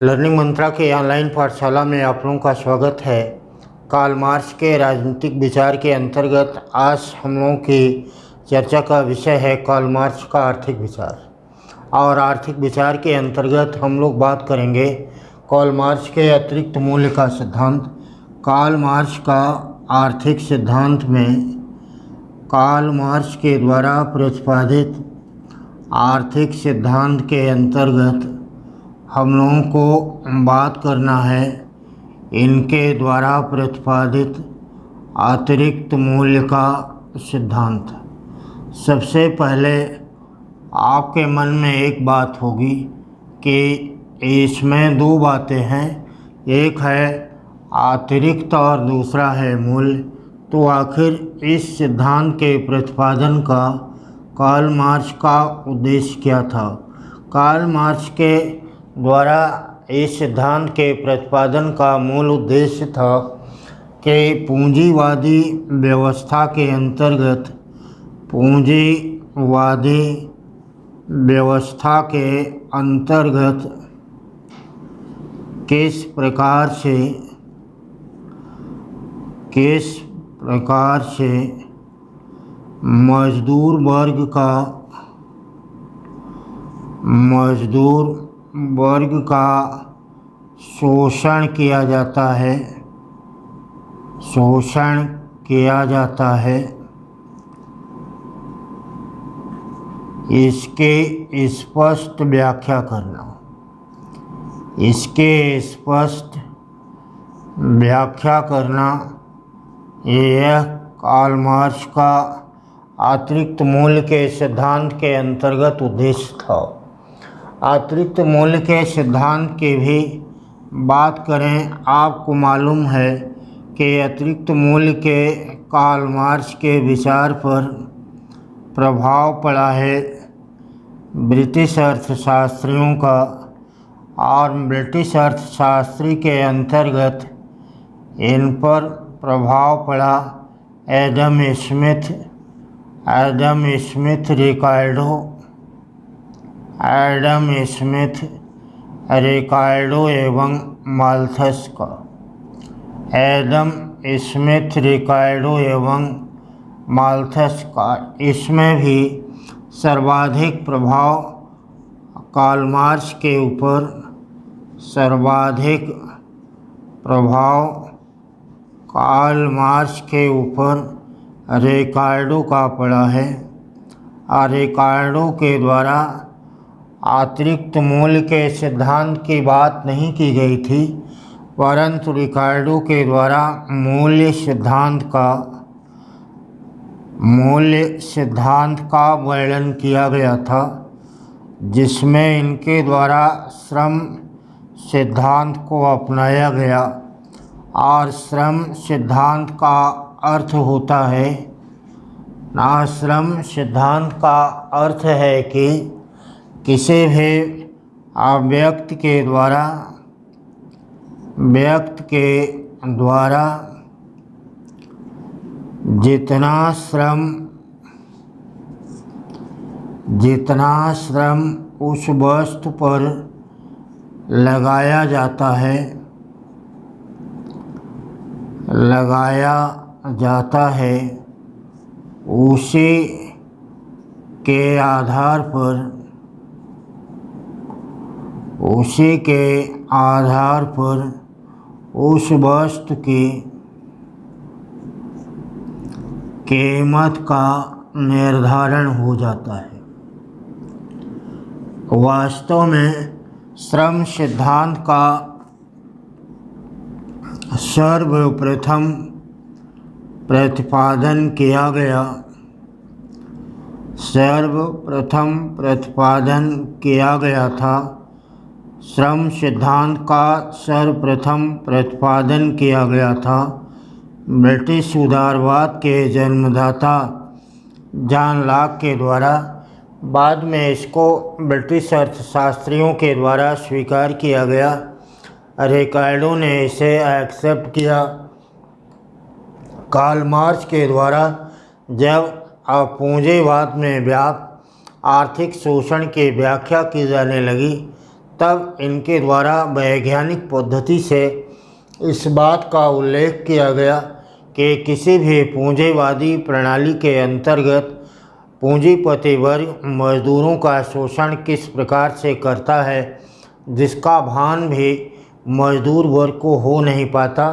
Learning मंत्रा के online पाठशाला में आप लोगों का स्वागत है। कार्ल मार्क्स के राजनीतिक विचार के अंतर्गत आज हम लोगों की चर्चा का विषय है कार्ल मार्क्स का आर्थिक विचार। और आर्थिक विचार के अंतर्गत हम लोग बात करेंगे कार्ल मार्क्स के अतिरिक्त मूल्य का सिद्धांत। कार्ल मार्क्स का आर्थिक सिद्धांत में कार्ल मार्क्स के द्वारा प्रतिपादित आर्थिक सिद्धांत के अंतर्गत हम लोगों को बात करना है इनके द्वारा प्रतिपादित अतिरिक्त मूल्य का सिद्धांत। सबसे पहले आपके मन में एक बात होगी कि इसमें दो बातें हैं, एक है अतिरिक्त और दूसरा है मूल्य। तो आखिर इस सिद्धांत के प्रतिपादन का कार्ल मार्क्स का उद्देश्य क्या था? कार्ल मार्क्स के द्वारा इस सिद्धांत के प्रतिपादन का मूल उद्देश्य था कि पूंजीवादी व्यवस्था के अंतर्गत किस प्रकार से मजदूर वर्ग का शोषण किया जाता है, इसके स्पष्ट व्याख्या करना यह कार्ल मार्क्स का अतिरिक्त मूल्य के सिद्धांत के अंतर्गत उद्देश्य था। अतिरिक्त मूल्य के सिद्धांत की भी बात करें, आपको मालूम है कि अतिरिक्त मूल्य के कार्ल मार्क्स के विचार पर प्रभाव पड़ा है ब्रिटिश अर्थशास्त्रियों का, और ब्रिटिश अर्थशास्त्री के अंतर्गत इन पर प्रभाव पड़ा एडम रिकार्डो एवं माल्थस का। इसमें भी सर्वाधिक प्रभाव कार्ल मार्क्स के ऊपर रिकार्डो का पड़ा है। और रिकार्डो के द्वारा अतिरिक्त मूल्य के सिद्धांत की बात नहीं की गई थी, परंतु रिकार्डो के द्वारा मूल्य सिद्धांत का वर्णन किया गया था, जिसमें इनके द्वारा श्रम सिद्धांत को अपनाया गया। और श्रम सिद्धांत का अर्थ होता है कि किसी भी व्यक्ति के द्वारा जितना श्रम उस वस्तु पर लगाया जाता है उसी के आधार पर उस वस्तु की कीमत का निर्धारण हो जाता है। वास्तव में श्रम सिद्धांत का सर्वप्रथम प्रतिपादन किया गया था। श्रम सिद्धांत का सर्वप्रथम प्रतिपादन किया गया था ब्रिटिश उदारवाद के जन्मदाता जॉन लॉक के द्वारा। बाद में इसको ब्रिटिश अर्थशास्त्रियों के द्वारा स्वीकार किया गया। रिकार्डो ने इसे एक्सेप्ट किया। कार्ल मार्क्स के द्वारा जब पूंजीवाद में व्याप्त आर्थिक शोषण की व्याख्या की जाने लगी तब इनके द्वारा वैज्ञानिक पद्धति से इस बात का उल्लेख किया गया कि किसी भी पूंजीवादी प्रणाली के अंतर्गत पूंजीपति वर्ग मजदूरों का शोषण किस प्रकार से करता है, जिसका भान भी मजदूर वर्ग को हो नहीं पाता।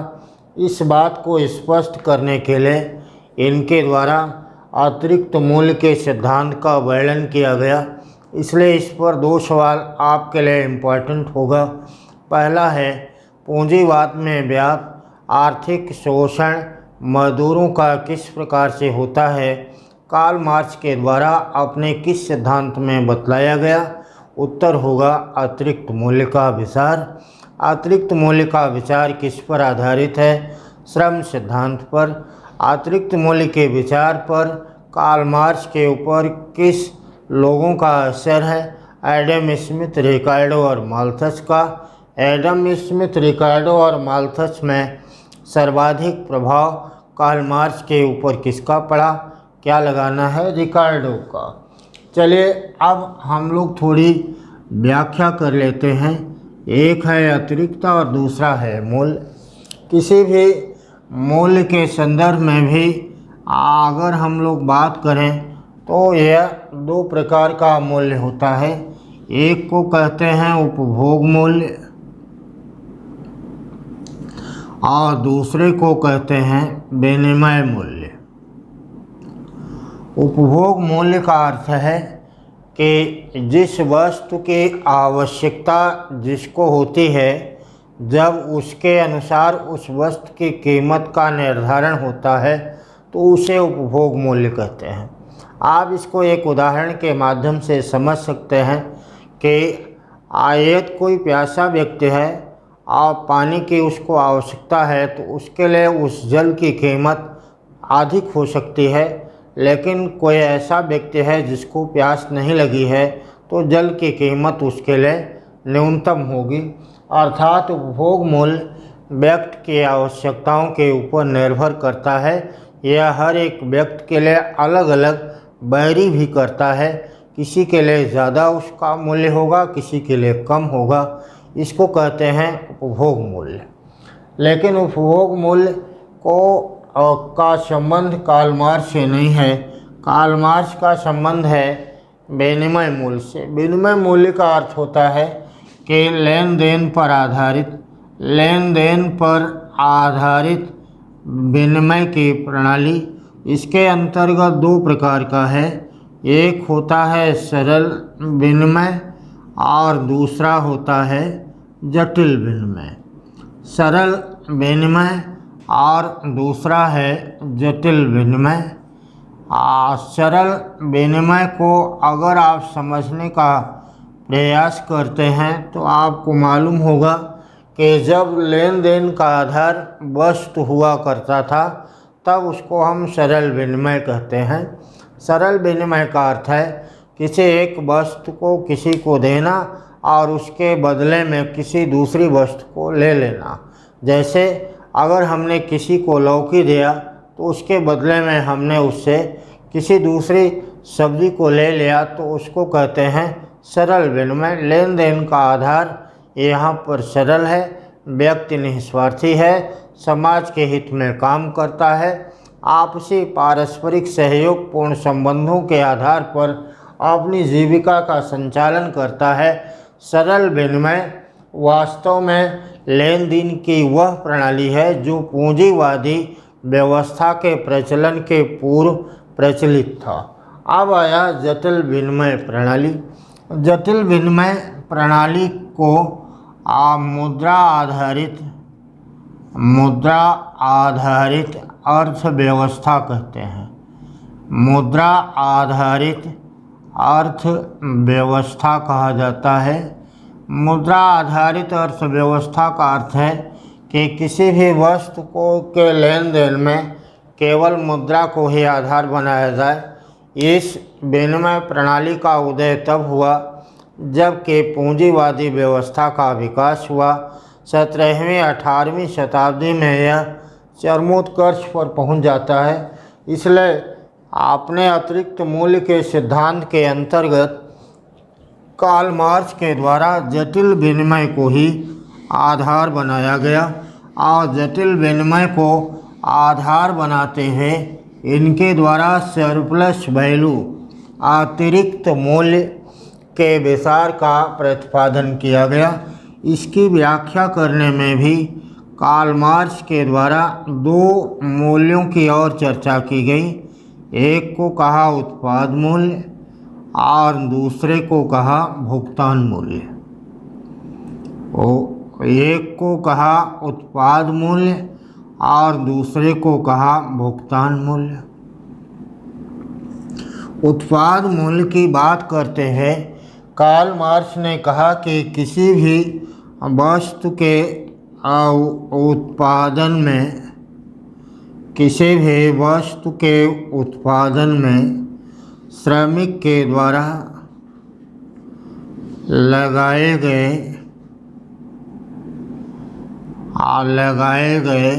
इस बात को स्पष्ट करने के लिए इनके द्वारा अतिरिक्त मूल्य के सिद्धांत का वर्णन किया गया। इसलिए इस पर दो सवाल आपके लिए इम्पोर्टेंट होगा। पहला है, पूंजीवाद में व्याप्त आर्थिक शोषण मजदूरों का किस प्रकार से होता है, कार्ल मार्क्स के द्वारा अपने किस सिद्धांत में बतलाया गया। उत्तर होगा अतिरिक्त मूल्य का विचार। अतिरिक्त मूल्य का विचार किस पर आधारित है, श्रम सिद्धांत पर। अतिरिक्त मूल्य के विचार पर कार्ल मार्क्स के ऊपर किस लोगों का असर है, एडम स्मिथ, रिकार्डो और माल्थस का। एडम स्मिथ, रिकार्डो और माल्थस में सर्वाधिक प्रभाव कार्ल मार्क्स के ऊपर किसका पड़ा, क्या लगाना है, रिकार्डो का। चलिए अब हम लोग थोड़ी व्याख्या कर लेते हैं। एक है अतिरिक्त और दूसरा है मूल्य। किसी भी मूल्य के संदर्भ में भी अगर हम लोग बात करें तो यह दो प्रकार का मूल्य होता है। एक को कहते हैं उपभोग मूल्य और दूसरे को कहते हैं विनिमय मूल्य। उपभोग मूल्य का अर्थ है कि जिस वस्तु की आवश्यकता जिसको होती है, जब उसके अनुसार उस वस्तु की कीमत का निर्धारण होता है तो उसे उपभोग मूल्य कहते हैं। आप इसको एक उदाहरण के माध्यम से समझ सकते हैं कि आयत कोई प्यासा व्यक्ति है और पानी की उसको आवश्यकता है, तो उसके लिए उस जल की कीमत अधिक हो सकती है। लेकिन कोई ऐसा व्यक्ति है जिसको प्यास नहीं लगी है, तो जल की कीमत उसके लिए न्यूनतम होगी। अर्थात उपभोग मूल्य व्यक्ति की आवश्यकताओं के ऊपर निर्भर करता है। यह हर एक व्यक्ति के लिए अलग अलग वैरी भी करता है। किसी के लिए ज़्यादा उसका मूल्य होगा, किसी के लिए कम होगा। इसको कहते हैं उपभोग मूल्य। लेकिन उपभोग मूल्य को का संबंध कार्ल मार्क्स से नहीं है। कार्ल मार्क्स का संबंध है विनिमय मूल्य से। विनिमय मूल्य का अर्थ होता है कि लेन देन पर आधारित विनिमय की प्रणाली। इसके अंतर्गत दो प्रकार का है। एक होता है सरल विनिमय और दूसरा होता है जटिल विनिमय। सरल विनिमय और दूसरा है जटिल विनिमय। सरल विनिमय को अगर आप समझने का प्रयास करते हैं तो आपको मालूम होगा कि जब लेन देन का आधार वस्तु हुआ करता था, तब उसको हम सरल विनिमय कहते हैं। सरल विनिमय का अर्थ है किसी एक वस्तु को किसी को देना और उसके बदले में किसी दूसरी वस्तु को ले लेना। जैसे अगर हमने किसी को लौकी दिया तो उसके बदले में हमने उससे किसी दूसरी सब्जी को ले लिया, तो उसको कहते हैं सरल विनिमय। लेन देन का आधार यहाँ पर सरल है, व्यक्ति निस्वार्थी है, समाज के हित में काम करता है, आपसी पारस्परिक सहयोगपूर्ण संबंधों के आधार पर अपनी जीविका का संचालन करता है। सरल विनिमय वास्तव में लेन देन की वह प्रणाली है जो पूंजीवादी व्यवस्था के प्रचलन के पूर्व प्रचलित था। अब आया जटिल विनिमय प्रणाली। जटिल विनिमय प्रणाली को मुद्रा आधारित अर्थव्यवस्था कहते हैं। मुद्रा आधारित अर्थव्यवस्था कहा जाता है। मुद्रा आधारित अर्थव्यवस्था का अर्थ है कि किसी भी वस्तु को के लेन देन में केवल मुद्रा को ही आधार बनाया जाए। इस विनिमय प्रणाली का उदय तब हुआ जबकि पूंजीवादी व्यवस्था का विकास हुआ। 17वीं 18वीं शताब्दी में यह चरमोत्कर्ष पर पहुंच जाता है। इसलिए अपने अतिरिक्त मूल्य के सिद्धांत के अंतर्गत कार्ल मार्क्स के द्वारा जटिल विनिमय को ही आधार बनाया गया और जटिल विनिमय को आधार बनाते हुए इनके द्वारा सरप्लस वैल्यू अतिरिक्त मूल्य के विचार का प्रतिपादन किया गया। इसकी व्याख्या करने में भी कार्ल मार्क्स के द्वारा दो मूल्यों की और चर्चा की गई। एक को कहा उत्पाद मूल्य और दूसरे को कहा भुगतान मूल्य। एक को कहा उत्पाद मूल्य और दूसरे को कहा भुगतान मूल्य। उत्पाद मूल्य की बात करते हैं। कार्ल मार्क्स ने कहा कि किसी भी वस्तु के उत्पादन में श्रमिक के द्वारा लगाए गए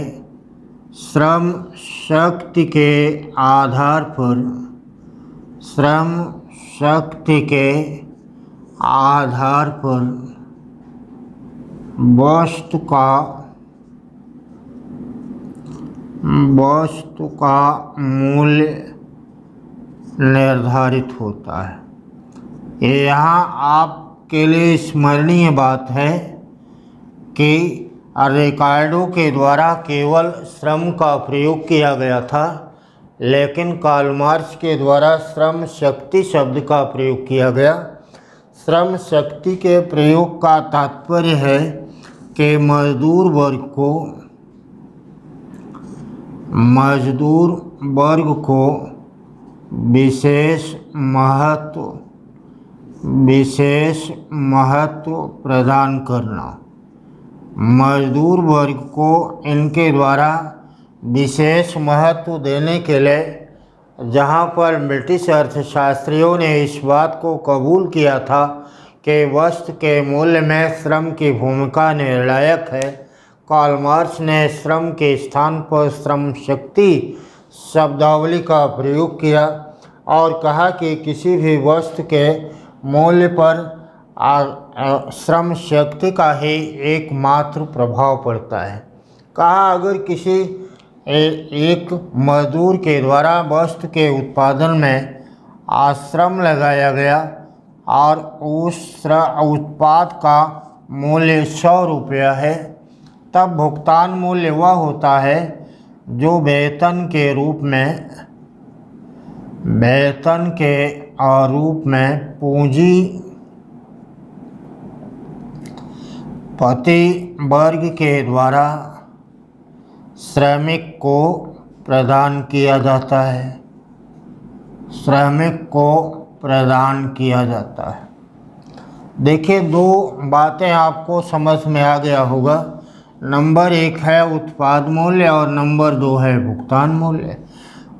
श्रम शक्ति के आधार पर वस्तु का मूल्य निर्धारित होता है। यहाँ आपके लिए स्मरणीय बात है कि रिकार्डो के द्वारा केवल श्रम का प्रयोग किया गया था, लेकिन कार्ल मार्क्स के द्वारा श्रम शक्ति शब्द का प्रयोग किया गया। श्रम शक्ति के प्रयोग का तात्पर्य है कि मजदूर वर्ग को विशेष महत्व प्रदान करना। मजदूर वर्ग को इनके द्वारा विशेष महत्व देने के लिए जहाँ पर ब्रिटिश अर्थशास्त्रियों ने इस बात को कबूल किया था कि वस्तु के मूल्य में श्रम की भूमिका निर्णायक है, कार्ल मार्क्स ने श्रम के स्थान पर श्रम शक्ति शब्दावली का प्रयोग किया और कहा कि किसी भी वस्तु के मूल्य पर श्रम शक्ति का ही एकमात्र प्रभाव पड़ता है। कहा अगर किसी एक मजदूर के द्वारा वस्तु के उत्पादन में श्रम लगाया गया और उस उत्पाद का मूल्य 100 रुपया है, तब भुगतान मूल्य वह होता है जो वेतन के रूप में पूंजीपति वर्ग के द्वारा श्रमिक को प्रदान किया जाता है। देखिए, दो बातें आपको समझ में आ गया होगा। नंबर 1 है उत्पाद मूल्य और नंबर 2 है भुगतान मूल्य।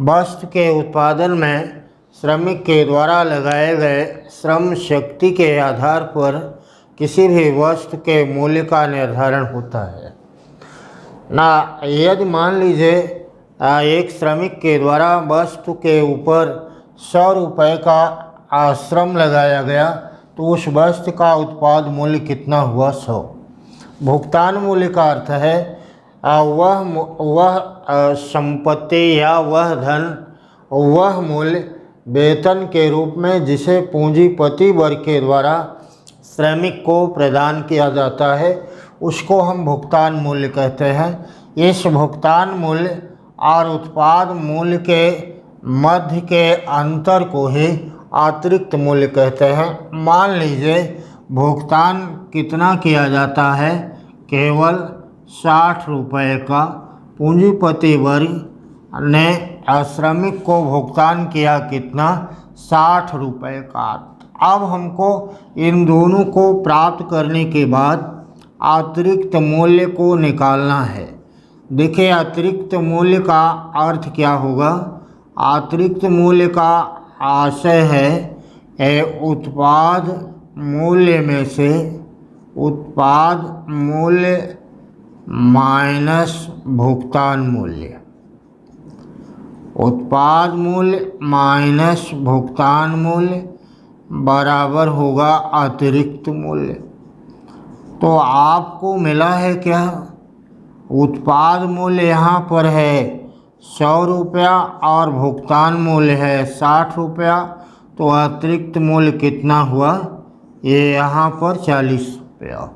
वस्तु के उत्पादन में श्रमिक के द्वारा लगाए गए श्रम शक्ति के आधार पर किसी भी वस्तु के मूल्य का निर्धारण होता है ना। यदि मान लीजिए एक श्रमिक के द्वारा वस्तु के ऊपर 100 रुपये का श्रम लगाया गया, तो उस वस्तु का उत्पाद मूल्य कितना हुआ? 100। भुगतान मूल्य का अर्थ है वह संपत्ति या वह धन, वह मूल्य वेतन के रूप में जिसे पूंजीपति वर्ग के द्वारा श्रमिक को प्रदान किया जाता है, उसको हम भुगतान मूल्य कहते हैं। इस भुगतान मूल्य और उत्पाद मूल्य के मध्य के अंतर को ही अतिरिक्त मूल्य कहते हैं। मान लीजिए भुगतान कितना किया जाता है? केवल 60 रुपये का पूंजीपति वर्ग ने श्रमिक को भुगतान किया कितना? 60 रुपये का। अब हमको इन दोनों को प्राप्त करने के बाद अतिरिक्त मूल्य को निकालना है। देखिए, अतिरिक्त मूल्य का अर्थ क्या होगा? अतिरिक्त मूल्य का आशय है उत्पाद मूल्य में से उत्पाद मूल्य माइनस भुगतान मूल्य। उत्पाद मूल्य माइनस भुगतान मूल्य बराबर होगा अतिरिक्त मूल्य। तो आपको मिला है क्या? उत्पाद मूल्य यहाँ पर है 100 रुपया और भुगतान मूल्य है 60 रुपया। तो अतिरिक्त मूल्य कितना हुआ? ये यहाँ पर 40 रुपया।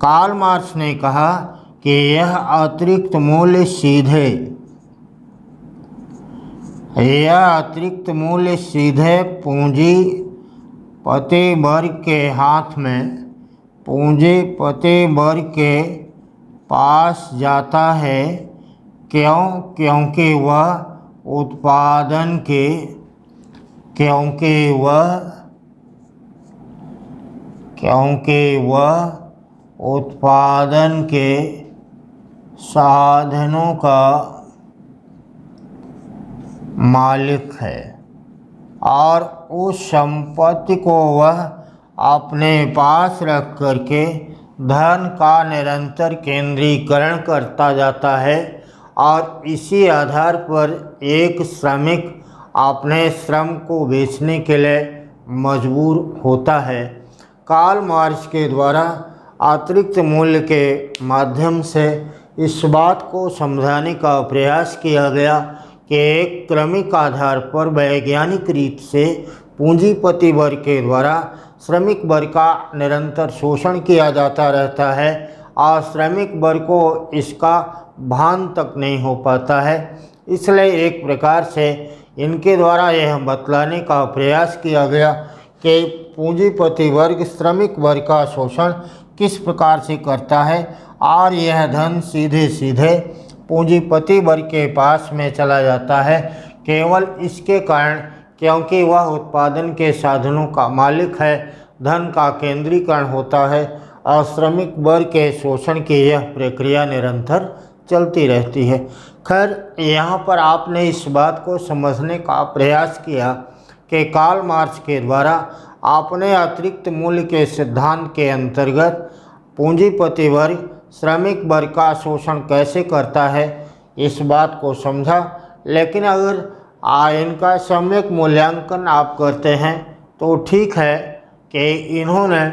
कार्ल मार्क्स ने कहा कि यह अतिरिक्त मूल्य सीधे पूंजीपति वर्ग के हाथ में, पूंजीपति वर्ग के पास जाता है। क्यों? क्योंकि वह उत्पादन के साधनों का मालिक है और उस संपत्ति को वह अपने पास रख करके धन का निरंतर केंद्रीकरण करता जाता है और इसी आधार पर एक श्रमिक अपने श्रम को बेचने के लिए मजबूर होता है। कार्ल मार्क्स के द्वारा अतिरिक्त मूल्य के माध्यम से इस बात को समझाने का प्रयास किया गया कि एक क्रमिक आधार पर वैज्ञानिक रीत से पूंजीपति वर्ग के द्वारा श्रमिक वर्ग का निरंतर शोषण किया जाता रहता है और श्रमिक वर्ग को इसका भान तक नहीं हो पाता है। इसलिए एक प्रकार से इनके द्वारा यह बतलाने का प्रयास किया गया कि पूंजीपति वर्ग श्रमिक वर्ग का शोषण किस प्रकार से करता है और यह धन सीधे सीधे पूंजीपति वर्ग के पास में चला जाता है केवल इसके कारण क्योंकि वह उत्पादन के साधनों का मालिक है, धन का केंद्रीकरण होता है और श्रमिक वर्ग के शोषण की यह प्रक्रिया निरंतर चलती रहती है। खैर, यहाँ पर आपने इस बात को समझने का प्रयास किया कि कार्ल मार्क्स के द्वारा आपने अतिरिक्त मूल्य के सिद्धांत के अंतर्गत पूंजीपति वर्ग श्रमिक वर्ग का शोषण कैसे करता है इस बात को समझा। लेकिन अगर इनका सम्यक मूल्यांकन आप करते हैं तो ठीक है कि इन्होंने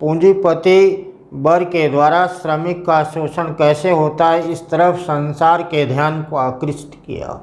पूंजीपति वर्ग के द्वारा श्रमिक का शोषण कैसे होता है इस तरफ संसार के ध्यान को आकृष्ट किया।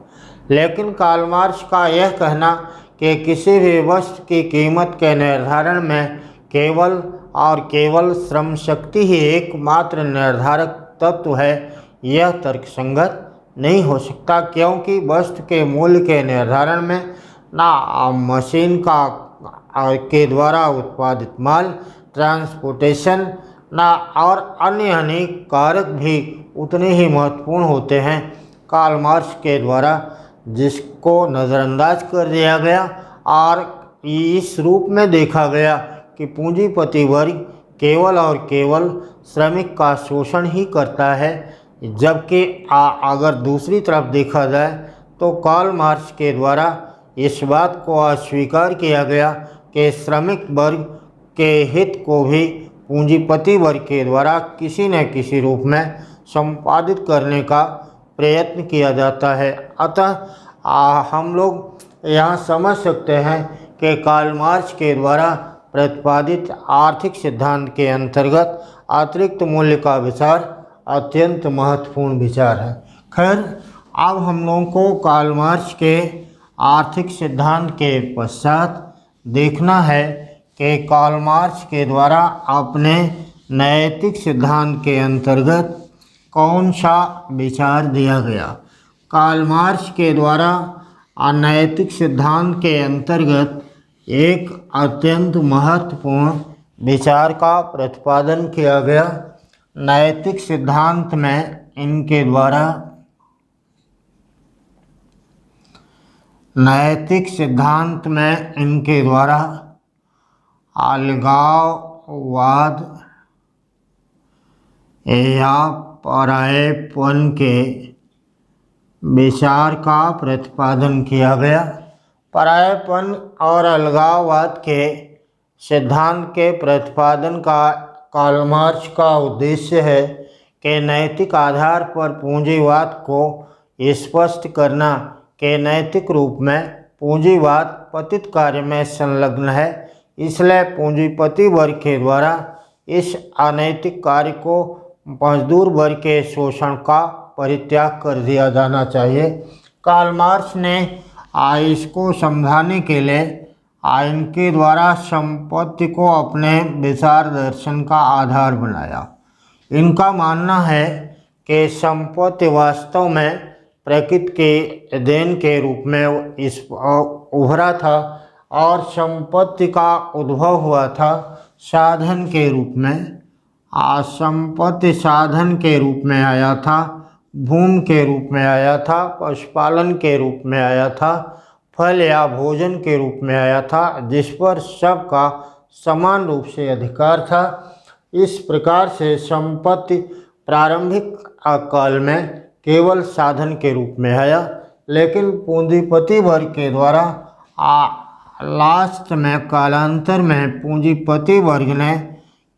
लेकिन कार्ल मार्क्स का यह कहना कि किसी भी वस्तु की कीमत के निर्धारण में केवल और केवल श्रम शक्ति ही एकमात्र निर्धारक तत्व है, यह तर्कसंगत नहीं हो सकता क्योंकि वस्तु के मूल्य के निर्धारण में ना मशीन के द्वारा उत्पादित माल, ट्रांसपोर्टेशन ना और अन्य अनेक कारक भी उतने ही महत्वपूर्ण होते हैं। कार्ल मार्क्स के द्वारा जिसको नज़रअंदाज कर दिया गया और इस रूप में देखा गया कि पूंजीपति वर्ग केवल और केवल श्रमिक का शोषण ही करता है, जबकि अगर दूसरी तरफ देखा जाए तो कार्ल मार्क्स के द्वारा इस बात को अस्वीकार किया गया कि श्रमिक वर्ग के हित को भी पूंजीपति वर्ग के द्वारा किसी न किसी रूप में संपादित करने का प्रयत्न किया जाता है। अतः हम लोग यहाँ समझ सकते हैं कि कार्ल मार्क्स के द्वारा प्रतिपादित आर्थिक सिद्धांत के अंतर्गत अतिरिक्त मूल्य का विचार अत्यंत महत्वपूर्ण विचार है। खैर, अब हम लोगों को कार्ल मार्क्स के आर्थिक सिद्धांत के पश्चात देखना है कि कार्ल मार्क्स के द्वारा अपने नैतिक सिद्धांत के अंतर्गत कौन सा विचार दिया गया। कार्ल मार्क्स के द्वारा अनैतिक सिद्धांत के अंतर्गत एक अत्यंत महत्वपूर्ण विचार का प्रतिपादन किया गया। नैतिक सिद्धांत में इनके द्वारा अलगाववाद या परायेपन के विचार का प्रतिपादन किया गया। परायेपन और अलगाववाद के सिद्धांत के प्रतिपादन का कार्ल मार्क्स का उद्देश्य है कि नैतिक आधार पर पूंजीवाद को स्पष्ट करना कि नैतिक रूप में पूंजीवाद पतित कार्य में संलग्न है इसलिए पूंजीपति वर्ग के द्वारा इस अनैतिक कार्य को मजदूर वर्ग के शोषण का परित्याग कर दिया जाना चाहिए। कार्ल मार्क्स ने इसको समझाने के लिए इनके द्वारा संपत्ति को अपने विचार दर्शन का आधार बनाया। इनका मानना है कि संपत्ति वास्तव में प्रकृति के देन के रूप में इस उभरा था और संपत्ति का उद्भव हुआ था साधन के रूप में। संपत्ति साधन के रूप में आया था, भूमि के रूप में आया था, पशुपालन के रूप में आया था, फल या भोजन के रूप में आया था, जिस पर सबका समान रूप से अधिकार था। इस प्रकार से संपत्ति प्रारंभिक काल में केवल साधन के रूप में आया, लेकिन पूंजीपति वर्ग के द्वारा लास्ट में कालांतर में पूंजीपति वर्ग ने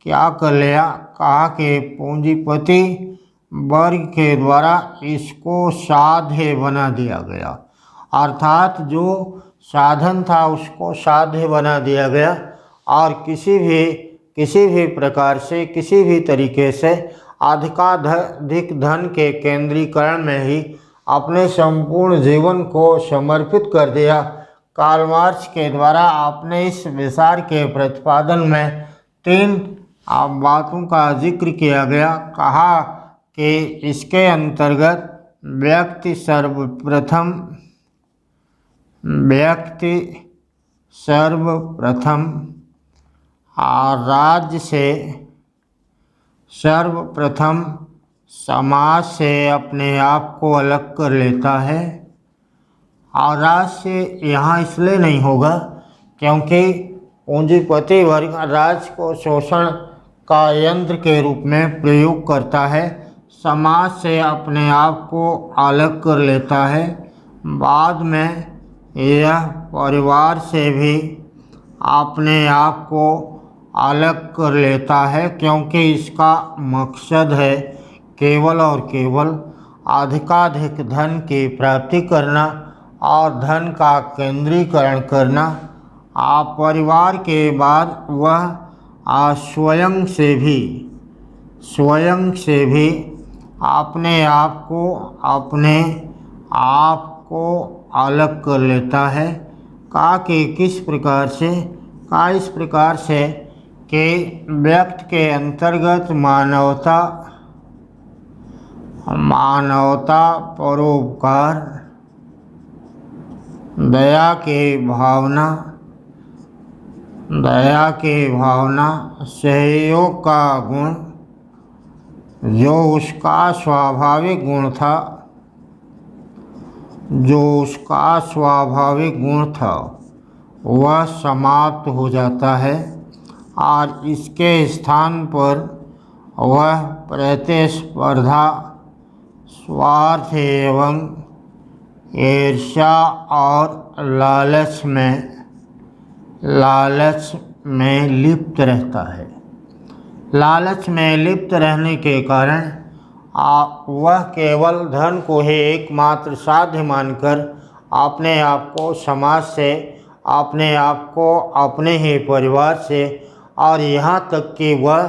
क्या कर लिया, कहा कि पूंजीपति वर्ग के द्वारा इसको साध्य बना दिया गया, अर्थात जो साधन था उसको साध्य बना दिया गया और किसी भी प्रकार से किसी भी तरीके से अधिक धन के केंद्रीकरण में ही अपने संपूर्ण जीवन को समर्पित कर दिया। कार्ल मार्क्स के द्वारा आपने इस विचार के प्रतिपादन में 3 बातों का जिक्र किया गया। कहा कि इसके अंतर्गत व्यक्ति सर्वप्रथम राज्य से सर्वप्रथम समाज से अपने आप को अलग कर लेता है। और राज्य से यहाँ इसलिए नहीं होगा क्योंकि पूंजीपति वर्ग राज्य को शोषण का यंत्र के रूप में प्रयोग करता है, समाज से अपने आप को अलग कर लेता है। बाद में यह परिवार से भी अपने आप को अलग कर लेता है, क्योंकि इसका मकसद है केवल और केवल अधिकाधिक धन की प्राप्ति करना और धन का केंद्रीकरण करना। परिवार के बाद वह स्वयं से भी अपने आप को अलग कर लेता है। कहा कि इस प्रकार से कि व्यक्ति के अंतर्गत मानवता, परोपकार, दया के भावना, सहयोग का गुण जो उसका स्वाभाविक गुण था वह समाप्त हो जाता है और इसके स्थान पर वह प्रतिस्पर्धा, स्वार्थ एवं ईर्ष्या और लालच में लिप्त रहता है। लालच में लिप्त रहने के कारण वह केवल धन को ही एकमात्र साध्य मानकर अपने आप को समाज से, अपने आप को अपने ही परिवार से और यहाँ तक कि वह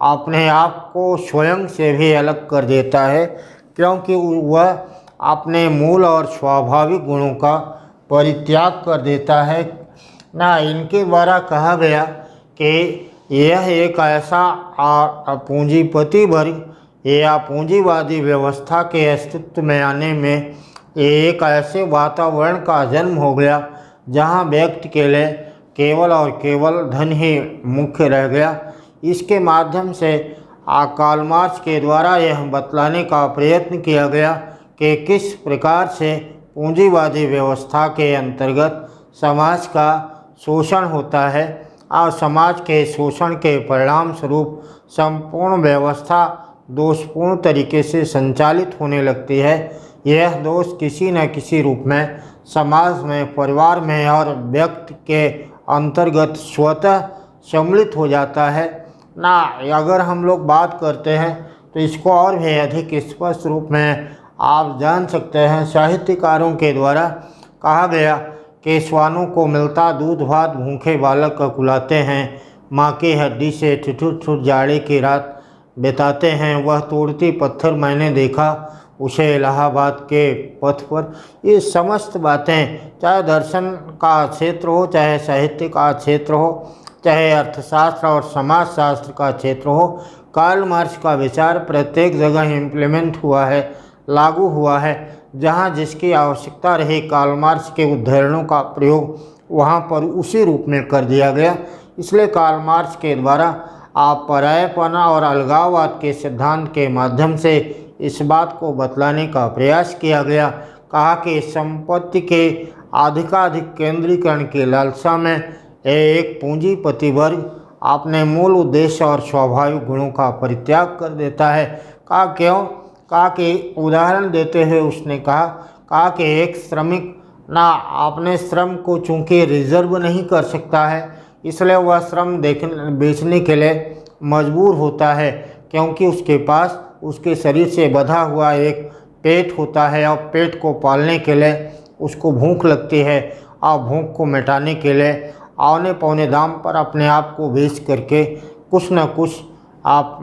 अपने आप को स्वयं से भी अलग कर देता है, क्योंकि वह अपने मूल और स्वाभाविक गुणों का परित्याग कर देता है। इनके द्वारा कहा गया कि यह एक ऐसा पूंजीपति वर्ग या पूंजीवादी व्यवस्था के अस्तित्व में आने में एक ऐसे वातावरण का जन्म हो गया जहां व्यक्ति के लिए केवल और केवल धन ही मुख्य रह गया। इसके माध्यम से कार्ल मार्क्स के द्वारा यह बतलाने का प्रयत्न किया गया कि किस प्रकार से पूंजीवादी व्यवस्था के अंतर्गत समाज का शोषण होता है और समाज के शोषण के परिणाम स्वरूप संपूर्ण व्यवस्था दोषपूर्ण तरीके से संचालित होने लगती है। यह दोष किसी न किसी रूप में समाज में, परिवार में और व्यक्ति के अंतर्गत स्वतः सम्मिलित हो जाता है। अगर हम लोग बात करते हैं तो इसको और भी अधिक स्पष्ट रूप में आप जान सकते हैं। साहित्यकारों के द्वारा कहा गया के श्वानों को मिलता दूध भात भूखे बालक का कुलाते हैं, माँ की हड्डी से ठिठुर जाड़े की रात बिताते हैं। वह तोड़ती पत्थर मैंने देखा उसे इलाहाबाद के पथ पर। ये समस्त बातें, चाहे दर्शन का क्षेत्र हो, चाहे साहित्य का क्षेत्र हो, चाहे अर्थशास्त्र और समाजशास्त्र का क्षेत्र हो, कार्ल मार्क्स का विचार प्रत्येक जगह इम्प्लीमेंट हुआ है, लागू हुआ है। जहाँ जिसकी आवश्यकता रही कार्ल मार्क्स के उद्धरणों का प्रयोग वहाँ पर उसी रूप में कर दिया गया। इसलिए कार्ल मार्क्स के द्वारा परायापना और अलगाववाद के सिद्धांत के माध्यम से इस बात को बतलाने का प्रयास किया गया। कहा कि संपत्ति के अधिकाधिक केंद्रीकरण की लालसा में एक पूंजीपति वर्ग अपने मूल उद्देश्य और स्वाभाविक गुणों का परित्याग कर देता है। कहा क्यों? कहा कि उदाहरण देते हुए उसने कहा कि एक श्रमिक ना अपने श्रम को चूंकि रिजर्व नहीं कर सकता है, इसलिए वह श्रम बेचने के लिए मजबूर होता है, क्योंकि उसके पास उसके शरीर से बंधा हुआ एक पेट होता है और पेट को पालने के लिए उसको भूख लगती है और भूख को मिटाने के लिए औने पौने दाम पर अपने आप को बेच करके कुछ न कुछ आप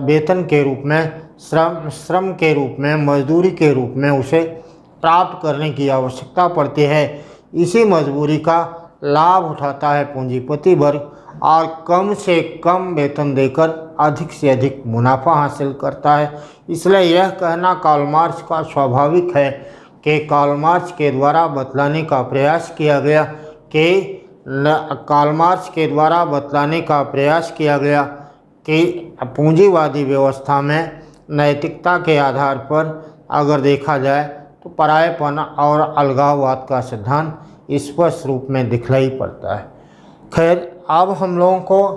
वेतन के रूप में, श्रम के रूप में, मजदूरी के रूप में उसे प्राप्त करने की आवश्यकता पड़ती है। इसी मजबूरी का लाभ उठाता है पूंजीपति वर्ग और कम से कम वेतन देकर अधिक से अधिक मुनाफा हासिल करता है। इसलिए यह कहना कार्ल मार्क्स का स्वाभाविक है कि कार्ल मार्क्स के द्वारा बतलाने का प्रयास किया गया कि पूंजीवादी व्यवस्था में नैतिकता के आधार पर अगर देखा जाए तो परायापन और अलगाववाद का सिद्धांत स्पष्ट रूप में दिखलाई पड़ता है। खैर, अब हम लोगों को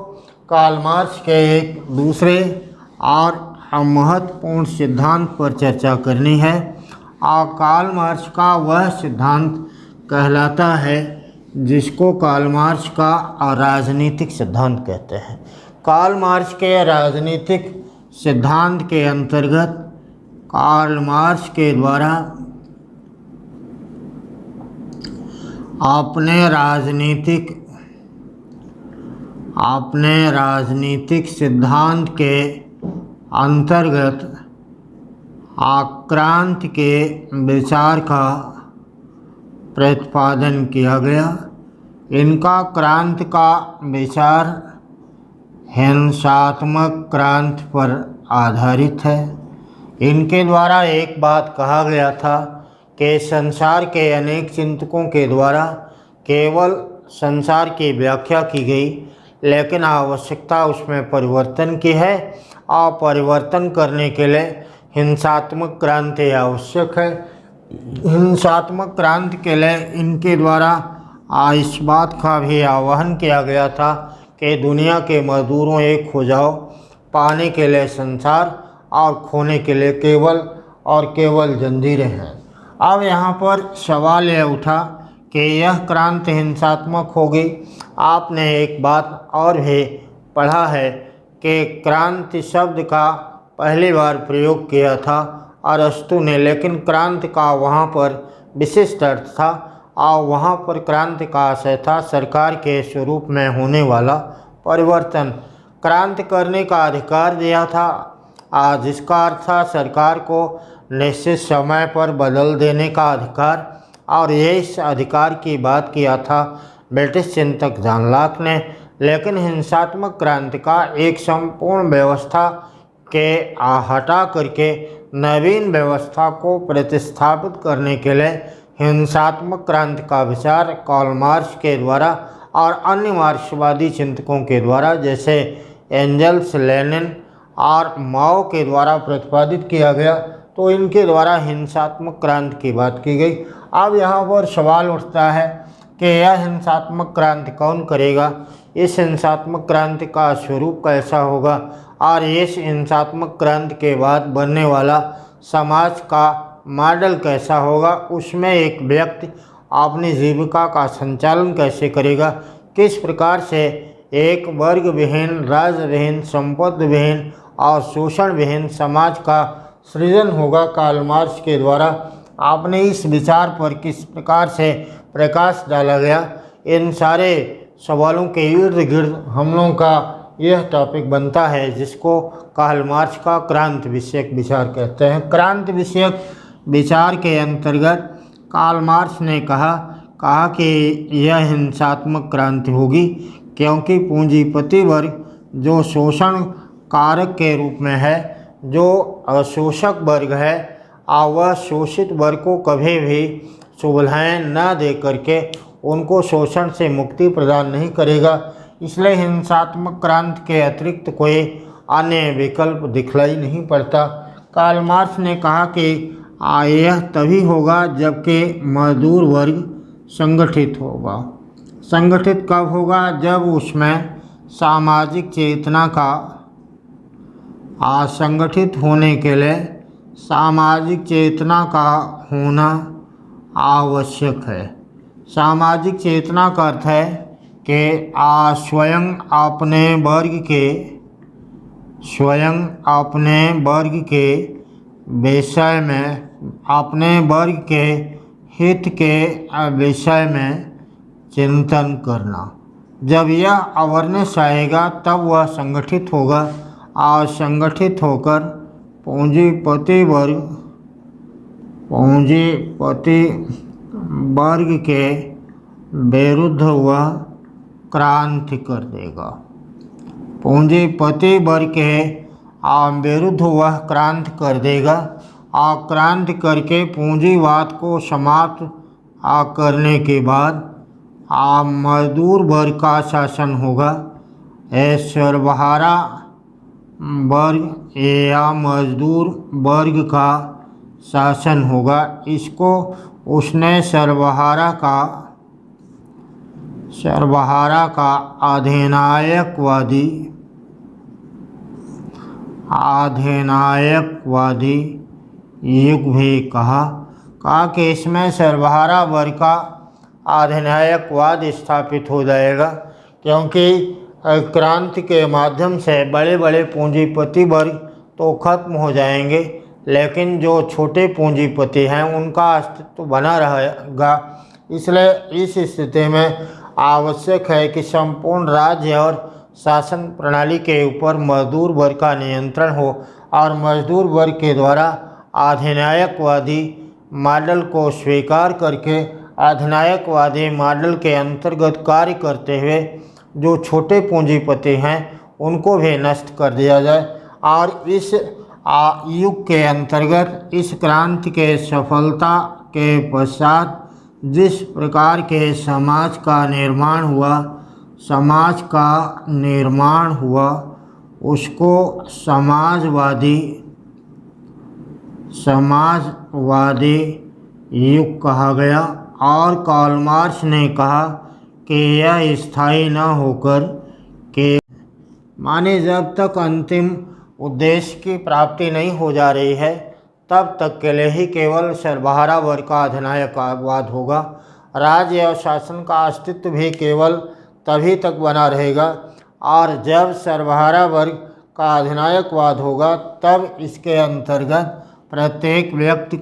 कार्ल मार्क्स के एक दूसरे और महत्वपूर्ण सिद्धांत पर चर्चा करनी है और कार्ल मार्क्स का वह सिद्धांत कहलाता है जिसको कार्ल मार्क्स का राजनीतिक सिद्धांत कहते हैं। कार्ल मार्क्स के राजनीतिक सिद्धांत के अंतर्गत कार्ल मार्क्स के द्वारा अपने राजनीतिक सिद्धांत के अंतर्गत आक्रांति के विचार का प्रतिपादन किया गया। इनका क्रांति का विचार हिंसात्मक क्रांति पर आधारित है। इनके द्वारा एक बात कहा गया था कि संसार के अनेक चिंतकों के द्वारा केवल संसार की व्याख्या की गई, लेकिन आवश्यकता उसमें परिवर्तन की है और परिवर्तन करने के लिए हिंसात्मक क्रांति आवश्यक है। हिंसात्मक क्रांति के लिए इनके द्वारा इस बात का भी आह्वान किया गया था कि दुनिया के मजदूरों एक हो जाओ, पाने के लिए संसार और खोने के लिए केवल जंजीरें हैं। अब यहाँ पर सवाल यह उठा कि यह क्रांति हिंसात्मक होगी। आपने एक बात और भी पढ़ा है कि क्रांति शब्द का पहली बार प्रयोग किया था अरस्तु ने, लेकिन क्रांति का वहाँ पर विशिष्ट अर्थ था और वहाँ पर क्रांति का आशय था सरकार के स्वरूप में होने वाला परिवर्तन। क्रांति करने का अधिकार दिया था जिसका अर्थ था सरकार को निश्चित समय पर बदल देने का अधिकार, और ये इस अधिकार की बात किया था ब्रिटिश चिंतक जॉन लॉक ने। लेकिन हिंसात्मक क्रांति का एक संपूर्ण व्यवस्था के हटा करके नवीन व्यवस्था को प्रतिस्थापित करने के लिए हिंसात्मक क्रांति का विचार कार्ल मार्क्स के द्वारा और अन्य मार्क्सवादी चिंतकों के द्वारा जैसे एंजल्स, लेनिन और माओ के द्वारा प्रतिपादित किया गया। तो इनके द्वारा हिंसात्मक क्रांति की बात की गई। अब यहाँ पर सवाल उठता है कि यह हिंसात्मक क्रांति कौन करेगा, इस हिंसात्मक क्रांति का स्वरूप कैसा होगा और इस हिंसात्मक क्रांति के बाद बनने वाला समाज का मॉडल कैसा होगा, उसमें एक व्यक्ति अपनी जीविका का संचालन कैसे करेगा, किस प्रकार से एक वर्ग विहीन, राज्य विहीन, संपत्ति विहीन और शोषण विहीन समाज का सृजन होगा कार्ल मार्क्स के द्वारा। आपने इस विचार पर किस प्रकार से प्रकाश डाला गया, इन सारे सवालों के इर्द गिर्द हम लोगों का यह टॉपिक बनता है, जिसको कार्ल मार्क्स का क्रांति विषयक विचार कहते हैं। क्रांति विषयक विचार के अंतर्गत कार्ल मार्क्स ने कहा कि यह हिंसात्मक क्रांति होगी, क्योंकि पूंजीपति वर्ग जो शोषण कारक के रूप में है, जो अशोषक वर्ग है, वह शोषित वर्ग को कभी भी सुविधाएं न दे करके उनको शोषण से मुक्ति प्रदान नहीं करेगा। इसलिए हिंसात्मक क्रांति के अतिरिक्त कोई अन्य विकल्प दिखलाई नहीं पड़ता। कार्ल मार्क्स ने कहा कि यह तभी होगा जबकि मजदूर वर्ग संगठित होगा। संगठित कब होगा? जब उसमें सामाजिक चेतना का असंगठित होने के लिए सामाजिक चेतना का होना आवश्यक है। सामाजिक चेतना का अर्थ है कि स्वयं अपने वर्ग के विषय में, अपने वर्ग के हित के विषय में चिंतन करना। जब यह अवेयरनेस आएगा तब वह संगठित होगा, और संगठित होकर पूंजीपति वर्ग के विरुद्ध वह क्रांति कर देगा। पूंजीपति वर्ग के विरुद्ध वह क्रांति कर देगा, और क्रांति करके पूंजीवाद को समाप्त करने के बाद मजदूर वर्ग का शासन होगा। सर्वहारा वर्ग या मजदूर वर्ग का शासन होगा। इसको उसने सर्वहारा का अधिनायकवादी युग भी कहा कि इसमें सर्वहारा वर्ग का अधिनायकवाद स्थापित हो जाएगा, क्योंकि क्रांति के माध्यम से बड़े बड़े पूंजीपति वर्ग तो खत्म हो जाएंगे, लेकिन जो छोटे पूंजीपति हैं उनका अस्तित्व बना रहेगा। इसलिए इस स्थिति में आवश्यक है कि संपूर्ण राज्य और शासन प्रणाली के ऊपर मजदूर वर्ग का नियंत्रण हो, और मजदूर वर्ग के द्वारा अधिनायकवादी मॉडल को स्वीकार करके अधिनायकवादी मॉडल के अंतर्गत कार्य करते हुए जो छोटे पूंजीपति हैं उनको भी नष्ट कर दिया जाए। और इस युग के अंतर्गत इस क्रांति के सफलता के पश्चात जिस प्रकार के समाज का निर्माण हुआ उसको समाजवादी युग कहा गया। और कार्ल मार्क्स ने कहा कि यह स्थायी न होकर के माने जब तक अंतिम उद्देश्य की प्राप्ति नहीं हो जा रही है तब तक के लिए ही केवल सर्वहारा वर्ग का अधिनायकवाद होगा। राज्य और शासन का अस्तित्व भी केवल तभी तक बना रहेगा, और जब सर्वहारा वर्ग का अधिनायकवाद होगा तब इसके अंतर्गत प्रत्येक व्यक्ति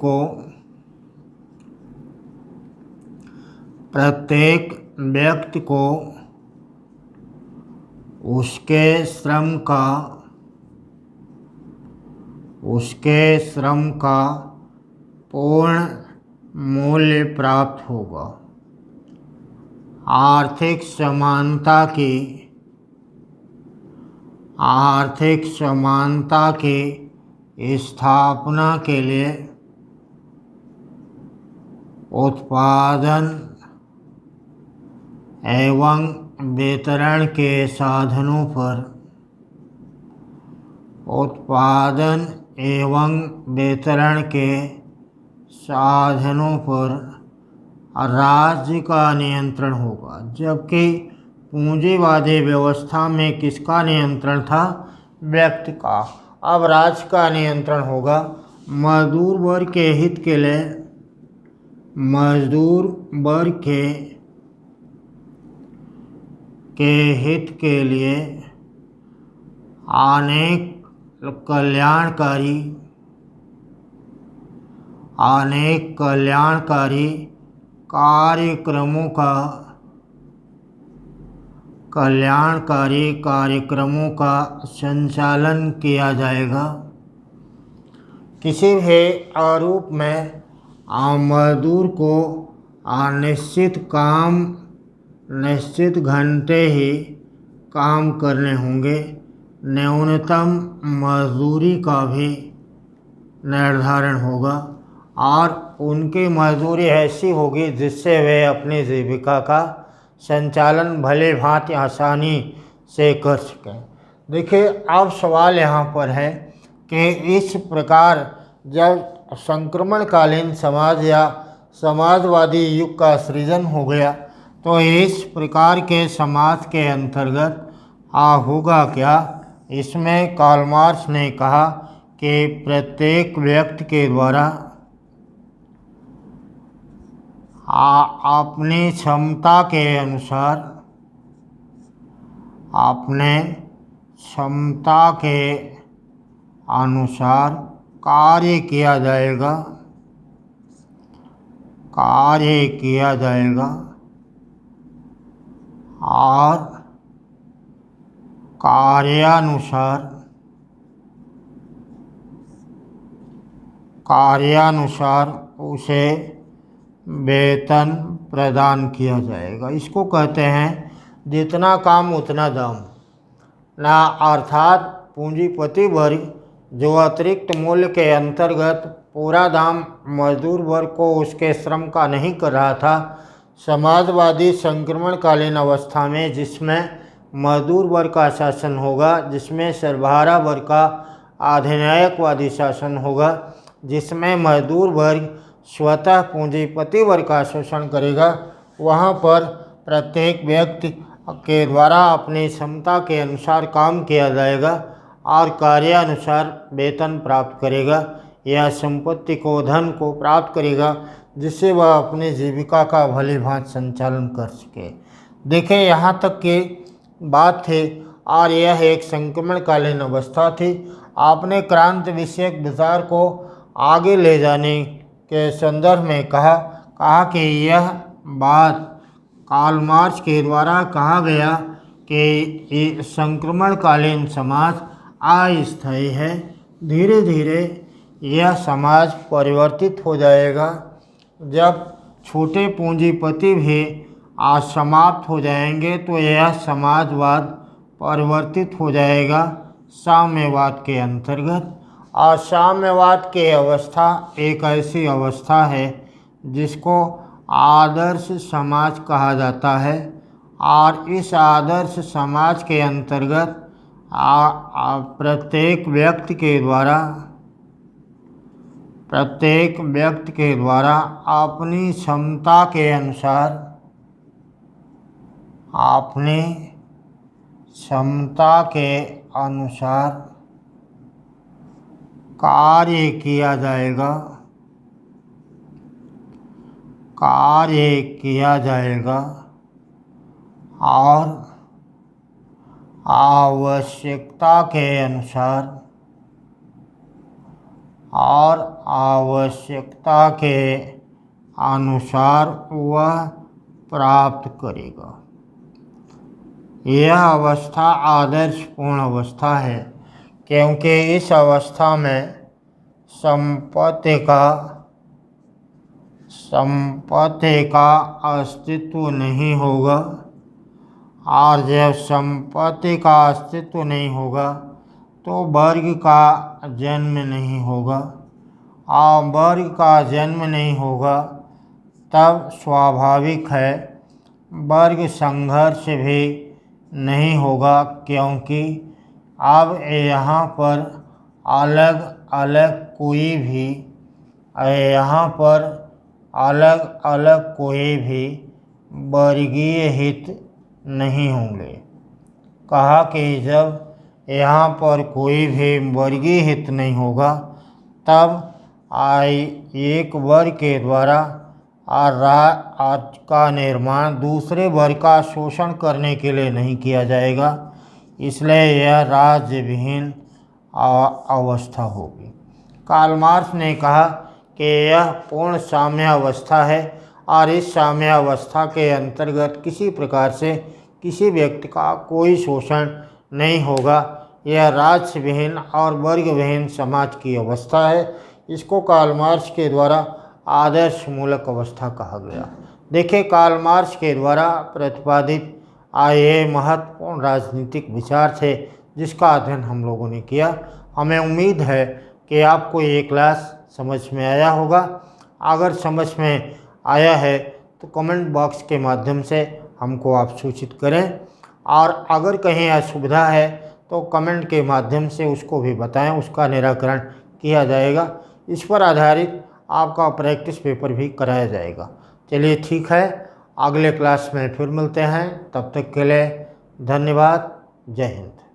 को उसके श्रम का पूर्ण मूल्य प्राप्त होगा। आर्थिक समानता की स्थापना के लिए उत्पादन एवं वितरण के साधनों पर राज्य का नियंत्रण होगा। जबकि पूंजीवादी व्यवस्था में किसका नियंत्रण था? व्यक्ति का। अब राज्य का नियंत्रण होगा। मजदूर वर्ग के हित के लिए अनेक अनेक कल्याणकारी कार्यक्रमों का संचालन किया जाएगा। किसी भी आरोप में मजदूर को निश्चित घंटे ही काम करने होंगे। न्यूनतम मजदूरी का भी निर्धारण होगा और उनकी मजदूरी ऐसी होगी जिससे वे अपनी जीविका का संचालन भली भांति आसानी से कर सकें। देखिए, अब सवाल यहाँ पर है कि इस प्रकार जब संक्रमणकालीन समाज या समाजवादी युग का सृजन हो गया तो इस प्रकार के समाज के अंतर्गत होगा क्या। इसमें कार्ल मार्क्स ने कहा कि प्रत्येक व्यक्ति के द्वारा अपनी क्षमता के अनुसार कार्य किया जाएगा और कार्यानुसार उसे वेतन प्रदान किया जाएगा। इसको कहते हैं जितना काम उतना दाम ना, अर्थात पूंजीपति वर्ग जो अतिरिक्त मूल्य के अंतर्गत पूरा दाम मजदूर वर्ग को उसके श्रम का नहीं कर रहा था। समाजवादी संक्रमणकालीन अवस्था में जिसमें मजदूर वर्ग का शासन होगा, जिसमें सर्वहारा वर्ग का अधिनायकवादी शासन होगा, जिसमें मजदूर वर्ग स्वतः पूंजीपति वर्ग का शोषण करेगा, वहाँ पर प्रत्येक व्यक्ति के द्वारा अपनी क्षमता के अनुसार काम किया जाएगा और कार्यानुसार वेतन प्राप्त करेगा या संपत्ति को, धन को प्राप्त करेगा जिससे वह अपनी जीविका का भली भांति संचालन कर सके। देखिए, यहाँ तक की बात थी और यह एक संक्रमणकालीन अवस्था थी। आपने क्रांति विषयक विचार को आगे ले जाने के संदर्भ में कहा कि यह बात कार्ल मार्क्स के द्वारा कहा गया कि संक्रमणकालीन समाज अस्थायी है। धीरे धीरे यह समाज परिवर्तित हो जाएगा। जब छोटे पूंजीपति भी समाप्त हो जाएंगे तो यह समाजवाद परिवर्तित हो जाएगा साम्यवाद के अंतर्गत। और साम्यवाद की अवस्था एक ऐसी अवस्था है जिसको आदर्श समाज कहा जाता है और इस आदर्श समाज के अंतर्गत प्रत्येक व्यक्ति के द्वारा अपनी क्षमता के अनुसार कार्य किया जाएगा और आवश्यकता के अनुसार वह प्राप्त करेगा। यह अवस्था आदर्शपूर्ण अवस्था है क्योंकि इस अवस्था में संपत्ति का अस्तित्व नहीं होगा और जब संपत्ति का अस्तित्व नहीं होगा तो वर्ग का जन्म नहीं होगा और वर्ग का जन्म नहीं होगा तब स्वाभाविक है वर्ग संघर्ष भी नहीं होगा, क्योंकि अब यहाँ पर अलग अलग कोई भी वर्गीय हित नहीं होंगे। कहा कि जब यहाँ पर कोई भी वर्गीय हित नहीं होगा तब एक वर्ग के द्वारा राज्य का निर्माण दूसरे वर्ग का शोषण करने के लिए नहीं किया जाएगा, इसलिए यह राज्य विहीन अवस्था होगी। कार्ल मार्क्स ने कहा कि यह पूर्ण साम्यावस्था है और इस साम्यावस्था के अंतर्गत किसी प्रकार से किसी व्यक्ति का कोई शोषण नहीं होगा। यह राज्य विहीन और वर्ग विहीन समाज की अवस्था है। इसको कार्ल मार्क्स के द्वारा आदर्श मूलक अवस्था कहा गया। देखिए, कार्ल मार्क्स के द्वारा प्रतिपादित ये महत्वपूर्ण राजनीतिक विचार थे जिसका अध्ययन हम लोगों ने किया। हमें उम्मीद है कि आपको ये क्लास समझ में आया होगा। अगर समझ में आया है तो कमेंट बॉक्स के माध्यम से हमको आप सूचित करें, और अगर कहीं असुविधा है तो कमेंट के माध्यम से उसको भी बताएं, उसका निराकरण किया जाएगा। इस पर आधारित आपका प्रैक्टिस पेपर भी कराया जाएगा। चलिए ठीक है, अगले क्लास में फिर मिलते हैं। तब तक के लिए धन्यवाद। जय हिंद।